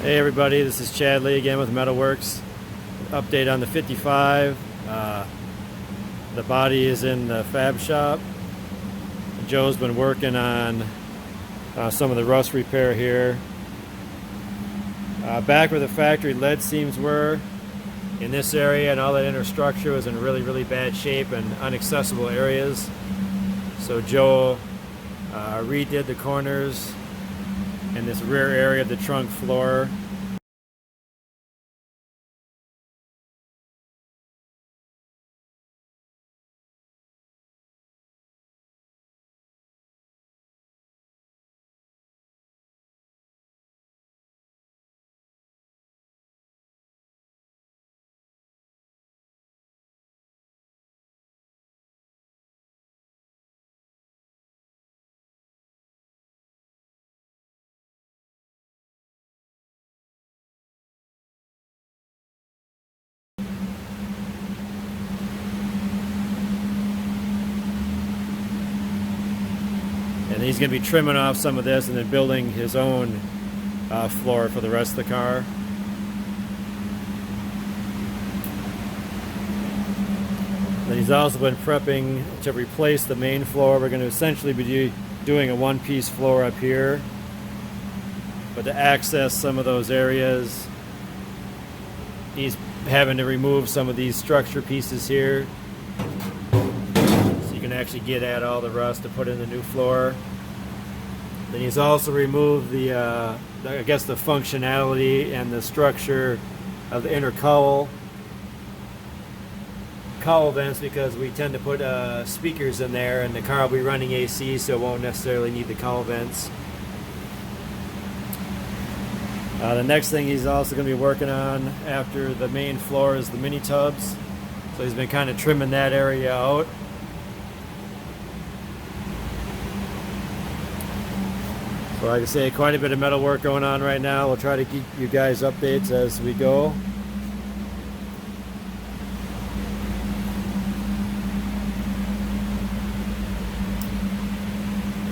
Hey everybody, this is Chad Lee again with MetalWorks. Update on the 55. The body is in the fab shop. Joe's been working on some of the rust repair here. Back where the factory lead seams were, in this area, and all that inner structure was in really bad shape and inaccessible areas. So Joe redid the corners in this rear area of the trunk floor. And he's going to be trimming off some of this and then building his own floor for the rest of the car. Then he's also been prepping to replace the main floor. We're going to essentially be doing a one-piece floor up here. But to access some of those areas, he's having to remove some of these structure pieces here, so you can actually get at all the rust to put in the new floor. Then he's also removed the functionality and the structure of the inner cowl vents, because we tend to put speakers in there, and the car will be running AC, so it won't necessarily need the cowl vents. The next thing he's also going to be working on after the main floor is the mini tubs. So he's been kind of trimming that area out. So like I say, quite a bit of metal work going on right now. We'll try to keep you guys updates as we go.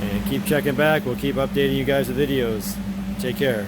And keep checking back. We'll keep updating you guys with videos. Take care.